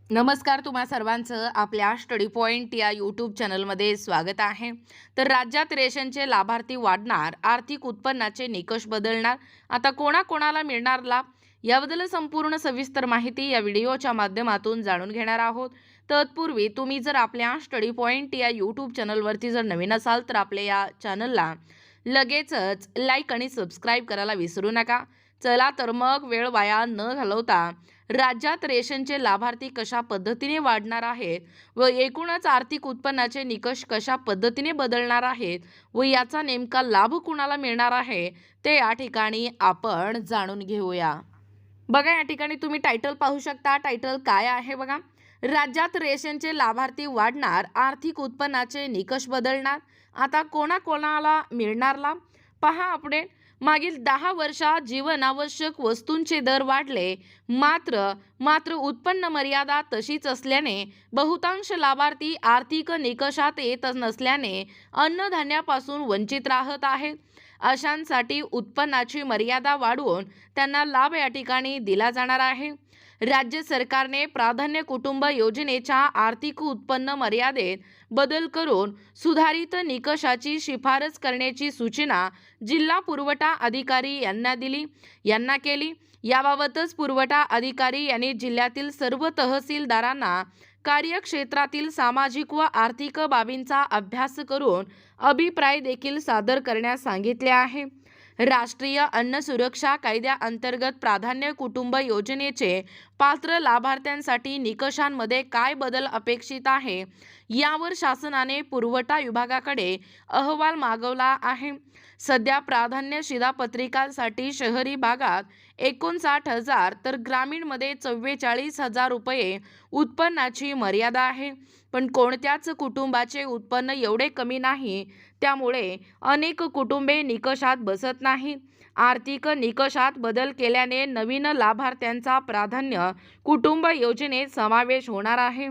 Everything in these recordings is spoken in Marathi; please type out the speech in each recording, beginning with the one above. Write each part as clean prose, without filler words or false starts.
नमस्कार, तुम्हा सर्वांचं आपल्या स्टडी पॉइंट या यूट्यूब चॅनलमध्ये स्वागत आहे। तर राज्यात रेशनचे लाभार्थी वाढणार, आर्थिक उत्पन्नाचे निकष बदलणार, आता कोणाकोणाला मिळणार लाभ याबद्दल संपूर्ण सविस्तर माहिती या व्हिडिओच्या माध्यमातून जाणून घेणार आहोत। तत्पूर्वी तुम्ही जर आपल्या स्टडी पॉइंट या यूट्यूब चॅनलवरती जर नवीन असाल तर आपल्या या चॅनलला लगेचच लाईक आणि सबस्क्राईब करायला विसरू नका। चला तर मग वेळ वाया न घालवता राज्यात रेशनचे लाभार्थी कशा पद्धतीने वाढणार आहेत व एकूणच आर्थिक उत्पन्नाचे निकष कशा पद्धतीने बदलणार आहेत व याचा नेमका लाभ कुणाला मिळणार आहे ते या ठिकाणी आपण जाणून घेऊया। बघा, या ठिकाणी तुम्ही टायटल पाहू शकता। टायटल काय आहे बघा, राज्यात रेशनचे लाभार्थी वाढणार, आर्थिक उत्पन्नाचे निकष बदलणार, आता कोणाकोणाला मिळणार लाभ पहा अपडेट। मागील 10 वर्षात जीवनावश्यक वस्तूंचे दर वाढले, मात्र उत्पन्न मर्यादा तशीच असल्याने बहुतांश लाभार्थी आर्थिक निकषात येत नसल्याने अन्नधान्यापासून वंचित राहत आहेत। अशांसाठी उत्पन्नाची मर्यादा वाढवून त्यांना लाभ या ठिकाणी दिला जाणार आहे। राज्य सरकारने प्राधान्य कुटुंब योजनेच्या आर्थिक उत्पन्न मर्यादेत बदल करून सुधारित निकषाची शिफारस करण्याची सूचना जिल्हा पुरवठा अधिकारी यांना केली। याबाबतच पुरवठा अधिकारी यांनी जिल्ह्यातील सर्व तहसीलदारांना कार्यक्षेत्रातील सामाजिक व आर्थिक बाबींचा अभ्यास करून अभिप्राय देखील सादर करण्यास सांगितले आहे। राष्ट्रीय अन्न सुरक्षा कायद्याअंतर्गत प्राधान्य कुटुंब योजनेचे पात्र लाभार्थ्यांसाठी निकषांमध्ये काय बदल अपेक्षित आहे यावर शासनाने पुरवठा विभागाकडे अहवाल मागवला आहे। सध्या प्राधान्य शिधापत्रिकांसाठी शहरी भागात 59,000 तर ग्रामीणमध्ये 44,000 रुपये उत्पन्नाची मर्यादा आहे। पण कोणत्याच कुटुंबाचे उत्पन्न एवढे कमी नाही, त्यामुळे अनेक कुटुंबे निकषात बसत नाहीत। आर्थिक निकषात बदल केल्याने नवीन लाभार्थ्यांचा प्राधान्य कुटुंब योजनेत समावेश होणार आहे।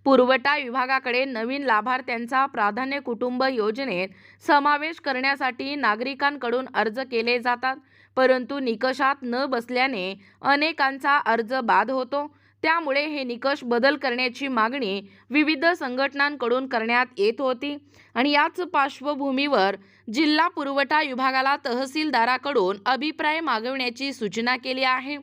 पुरवठा विभागाकडे नवीन लाभार्थ्यांचा प्राधान्य कुटुंब योजनेत समावेश करण्यासाठी नागरिकांकडून अर्ज केले जातात, परंतु निकषात न बसल्याने अनेकांचा अर्ज बाद होतो। त्यामुळे हे निकष बदल करण्याची मागणी विविध संघटनांकडून करण्यात येत होती आणि याच पार्श्वभूमीवर जिल्हा पुरवठा विभागाला तहसीलदाराकडून अभिप्राय मागवण्याची सूचना केली आहे।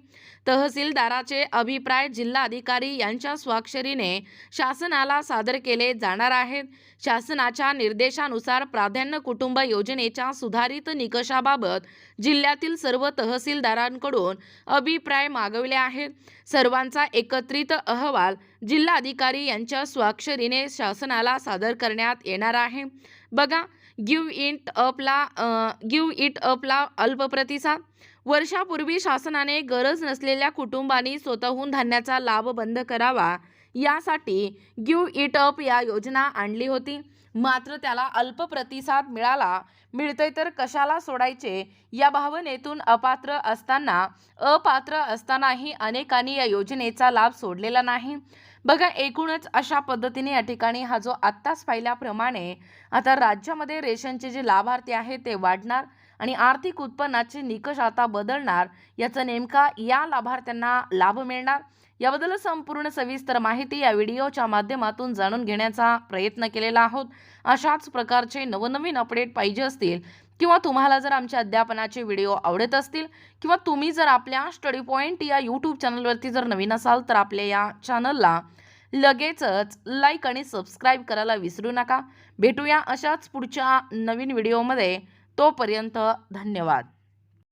तहसीलदाराचे अभिप्राय जिल्हाधिकारी यांच्या स्वाक्षरीने शासनाला सादर केले जाणार आहेत। शासनाच्या निर्देशानुसार प्राधान्य कुटुंब योजनेच्या सुधारित निकषाबाबत जिल्ह्यातील सर्व तहसीलदारांकडून अभिप्राय मागवले आहेत। सर्वांचा एकत्रित अहवाल जिल्हाधिकारी यांच्या स्वाक्षरीने शासनाला सादर करण्यात येणार आहे। बघा, गिव्ह इट अपला अल्प प्रतिसाद। वर्षापूर्वी शासनाने गरज नसलेल्या कुटुंबांनी स्वतःहून धान्याचा लाभ बंद करावा यासाठी गिव्ह इट अप या योजना आणली होती, मात्र त्याला अल्प प्रतिसाद मिळतोय तर कशाला सोडायचे या भावनेतून अपात्र असतानाही अनेकांनी या योजनेचा लाभ सोडलेला नाही। बघा, एकूणच अशा पद्धतीने या ठिकाणी हा जो आत्ताच पाहिल्याप्रमाणे आता राज्यामध्ये रेशनचे जे लाभार्थी आहेत ते वाढणार आणि आर्थिक उत्पन्नाचे निकष आता बदलणार, याचा नेमका या लाभार्थ्यांना लाभ मिळणार याबद्दल संपूर्ण सविस्तर माहिती या व्हिडिओच्या माध्यमातून जाणून घेण्याचा प्रयत्न केलेला आहोत। अशाच प्रकारचे नवनवीन अपडेट पाहिजे असतील किंवा तुम्हाला जर आमच्या अध्यापनाचे व्हिडिओ आवडत असतील किंवा तुम्ही जर आपल्या स्टडी पॉइंट या यूट्यूब चॅनलवरती जर नवीन असाल तर आपल्या या चॅनलला लगेचच लाईक आणि सबस्क्राईब करायला विसरू नका। भेटूया अशाच पुढच्या नवीन व्हिडिओमध्ये, तोपर्यंत धन्यवाद।